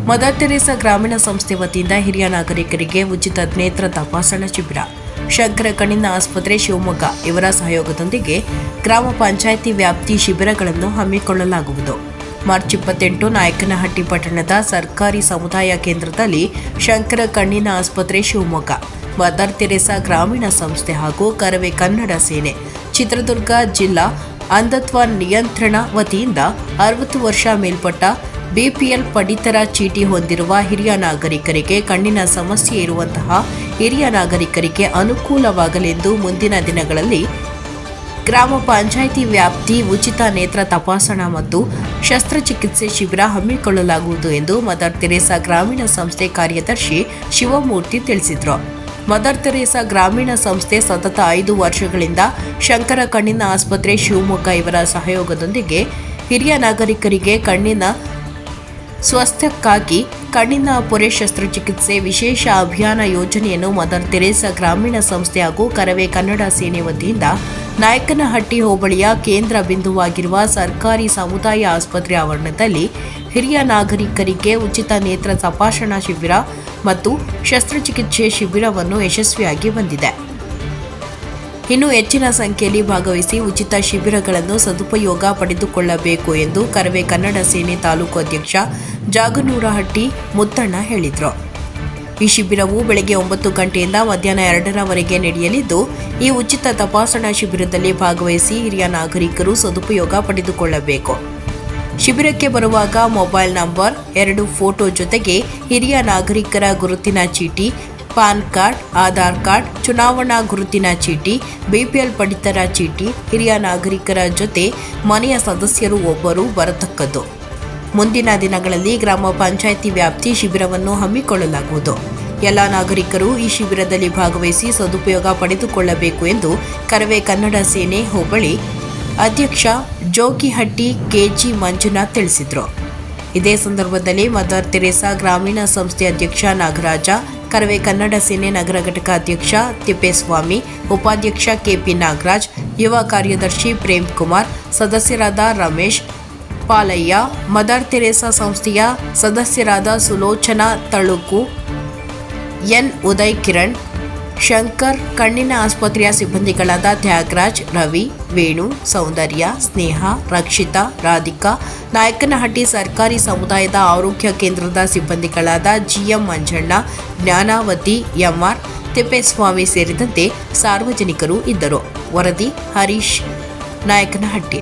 Mother Teresa ಗ್ರಾಮೀಣ ಸಂಸ್ಥೆ ವತಿಯಿಂದ ಹಿರಿಯ ನಾಗರಿಕರಿಗೆ ಉಚಿತ ನೇತ್ರ ತಪಾಸಣಾ ಶಿಬಿರ. ಶಂಕರ ಕಣ್ಣಿನ ಆಸ್ಪತ್ರೆ ಶಿವಮೊಗ್ಗ ಇವರ ಸಹಯೋಗದೊಂದಿಗೆ ಗ್ರಾಮ ಪಂಚಾಯಿತಿ ವ್ಯಾಪ್ತಿ ಶಿಬಿರಗಳನ್ನು ಹಮ್ಮಿಕೊಳ್ಳಲಾಗುವುದು. ಮಾರ್ಚ್ 28 ನಾಯಕನಹಟ್ಟಿ ಪಟ್ಟಣದ ಸರ್ಕಾರಿ ಸಮುದಾಯ ಕೇಂದ್ರದಲ್ಲಿ ಶಂಕರ ಕಣ್ಣಿನ ಆಸ್ಪತ್ರೆ ಶಿವಮೊಗ್ಗ, ಮದರ್ ತೆರೇಸಾ ಗ್ರಾಮೀಣ ಸಂಸ್ಥೆ ಹಾಗೂ ಕರವೇ ಕನ್ನಡ ಸೇನೆ, ಚಿತ್ರದುರ್ಗ ಜಿಲ್ಲಾ ಅಂಧತ್ವ ನಿಯಂತ್ರಣ ವತಿಯಿಂದ 60 ವರ್ಷ ಮೇಲ್ಪಟ್ಟ ಬಿಪಿಎಲ್ ಪಡಿತರ ಚೀಟಿ ಹೊಂದಿರುವ ಹಿರಿಯ ನಾಗರಿಕರಿಗೆ, ಕಣ್ಣಿನ ಸಮಸ್ಯೆ ಇರುವಂತಹ ಹಿರಿಯ ನಾಗರಿಕರಿಗೆ ಅನುಕೂಲವಾಗಲೆಂದು ಮುಂದಿನ ದಿನಗಳಲ್ಲಿ ಗ್ರಾಮ ಪಂಚಾಯಿತಿ ವ್ಯಾಪ್ತಿ ಉಚಿತ ನೇತ್ರ ತಪಾಸಣಾ ಮತ್ತು ಶಸ್ತ್ರಚಿಕಿತ್ಸೆ ಶಿಬಿರ ಹಮ್ಮಿಕೊಳ್ಳಲಾಗುವುದು ಎಂದು ಮದರ್ ತೆರೇಸಾ ಗ್ರಾಮೀಣ ಸಂಸ್ಥೆ ಕಾರ್ಯದರ್ಶಿ ಶಿವಮೂರ್ತಿ ತಿಳಿಸಿದರು. ಮದರ್ ತೆರೇಸಾ ಗ್ರಾಮೀಣ ಸಂಸ್ಥೆ ಸತತ 5 ವರ್ಷಗಳಿಂದ ಶಂಕರ ಕಣ್ಣಿನ ಆಸ್ಪತ್ರೆ ಶಿವಮೊಗ್ಗ ಇವರ ಸಹಯೋಗದೊಂದಿಗೆ ಹಿರಿಯ ನಾಗರಿಕರಿಗೆ ಕಣ್ಣಿನ ಸ್ವಾಸ್ಥ್ಯಕ್ಕಾಗಿ ಕಣ್ಣಿನ ಪೊರೆ ಶಸ್ತ್ರಚಿಕಿತ್ಸೆ ವಿಶೇಷ ಅಭಿಯಾನ ಯೋಜನೆಯನ್ನು ಮದರ್ ತೆರೇಸಾ ಗ್ರಾಮೀಣ ಸಂಸ್ಥೆ ಹಾಗೂ ಕರವೇ ಕನ್ನಡ ಸೇನೆ ವತಿಯಿಂದ ನಾಯಕನಹಟ್ಟಿ ಹೋಬಳಿಯ ಕೇಂದ್ರ ಬಿಂದುವಾಗಿರುವ ಸರ್ಕಾರಿ ಸಮುದಾಯ ಆಸ್ಪತ್ರೆ ಆವರಣದಲ್ಲಿ ಹಿರಿಯ ನಾಗರಿಕರಿಗೆ ಉಚಿತ ನೇತ್ರ ತಪಾಸಣಾ ಶಿಬಿರ ಮತ್ತು ಶಸ್ತ್ರಚಿಕಿತ್ಸೆ ಶಿಬಿರವನ್ನು ಯಶಸ್ವಿಯಾಗಿ ಬಂದಿದೆ. ಇನ್ನು ಹೆಚ್ಚಿನ ಸಂಖ್ಯೆಯಲ್ಲಿ ಭಾಗವಹಿಸಿ ಉಚಿತ ಶಿಬಿರಗಳನ್ನು ಸದುಪಯೋಗ ಪಡೆದುಕೊಳ್ಳಬೇಕು ಎಂದು ಕರವೇ ಕನ್ನಡ ಸೇನೆ ತಾಲೂಕು ಅಧ್ಯಕ್ಷ ಜಾಗನೂರಹಟ್ಟಿ ಮುತ್ತಣ್ಣ ಹೇಳಿದರು. ಈ ಶಿಬಿರವು ಬೆಳಗ್ಗೆ 9 ಗಂಟೆಯಿಂದ ಮಧ್ಯಾಹ್ನ 2ರವರೆಗೆ ನಡೆಯಲಿದ್ದು, ಈ ಉಚಿತ ತಪಾಸಣಾ ಶಿಬಿರದಲ್ಲಿ ಭಾಗವಹಿಸಿ ಹಿರಿಯ ನಾಗರಿಕರು ಸದುಪಯೋಗ ಪಡೆದುಕೊಳ್ಳಬೇಕು. ಶಿಬಿರಕ್ಕೆ ಬರುವಾಗ ಮೊಬೈಲ್ ನಂಬರ್, 2 ಫೋಟೋ ಜೊತೆಗೆ ಹಿರಿಯ ನಾಗರಿಕರ ಗುರುತಿನ ಚೀಟಿ, ಪಾನ್ ಕಾರ್ಡ್, ಆಧಾರ್ ಕಾರ್ಡ್, ಚುನಾವಣಾ ಗುರುತಿನ ಚೀಟಿ, ಬಿಪಿಎಲ್ ಪಡಿತರ ಚೀಟಿ, ಹಿರಿಯ ನಾಗರಿಕರ ಜೊತೆ ಮನೆಯ ಸದಸ್ಯರು ಒಬ್ಬರು ಬರತಕ್ಕದ್ದು. ಮುಂದಿನ ದಿನಗಳಲ್ಲಿ ಗ್ರಾಮ ಪಂಚಾಯಿತಿ ವ್ಯಾಪ್ತಿ ಶಿಬಿರವನ್ನು ಹಮ್ಮಿಕೊಳ್ಳಲಾಗುವುದು. ಎಲ್ಲ ನಾಗರಿಕರು ಈ ಶಿಬಿರದಲ್ಲಿ ಭಾಗವಹಿಸಿ ಸದುಪಯೋಗ ಪಡೆದುಕೊಳ್ಳಬೇಕು ಎಂದು ಕರವೇ ಕನ್ನಡ ಸೇನೆ ಹೋಬಳಿ ಅಧ್ಯಕ್ಷ ಜೋಗಿಹಟ್ಟಿ ಕೆಜಿ ಮಂಜುನಾಥ್ ತಿಳಿಸಿದರು. ಇದೇ ಸಂದರ್ಭದಲ್ಲಿ ಮದರ್ ತೆರೇಸಾ ಗ್ರಾಮೀಣ ಸಂಸ್ಥೆ ಅಧ್ಯಕ್ಷ ನಾಗರಾಜ, ಕರವೇ ಕನ್ನಡ ಸೇನೆ ನಗರ ಘಟಕ ಅಧ್ಯಕ್ಷ ತಿಪ್ಪೇಸ್ವಾಮಿ, ಉಪಾಧ್ಯಕ್ಷ ಕೆಪಿ ನಾಗರಾಜ್, ಯುವ ಕಾರ್ಯದರ್ಶಿ ಪ್ರೇಮ್ ಕುಮಾರ್, ಸದಸ್ಯರಾದ ರಮೇಶ್ ಪಾಲಯ್ಯ, ಮದರ್ ತೆರೇಸಾ ಸಂಸ್ಥೆಯ ಸದಸ್ಯರಾದ ಸುಲೋಚನಾ ತಳುಕು, ಎನ್ ಉದಯ್ ಕಿರಣ್, ಶಂಕರ್ ಕಣ್ಣಿನ ಆಸ್ಪತ್ರೆಯ ಸಿಬ್ಬಂದಿಗಳಾದ ತ್ಯಾಗರಾಜ್, ರವಿ, ವೇಣು, ಸೌಂದರ್ಯ, ಸ್ನೇಹ, ರಕ್ಷಿತಾ, ರಾಧಿಕಾ, ನಾಯಕನಹಟ್ಟಿ ಸರ್ಕಾರಿ ಸಮುದಾಯದ ಆರೋಗ್ಯ ಕೇಂದ್ರದ ಸಿಬ್ಬಂದಿಗಳಾದ ಜಿಎಂ ಮಂಜಣ್ಣ, ಜ್ಞಾನಾವತಿ, ಎಂಆರ್, ತಿಪ್ಪೇಸ್ವಾಮಿ ಸೇರಿದಂತೆ ಸಾರ್ವಜನಿಕರು ಇದ್ದರು. ವರದಿ ಹರೀಶ್, ನಾಯಕನಹಟ್ಟಿ.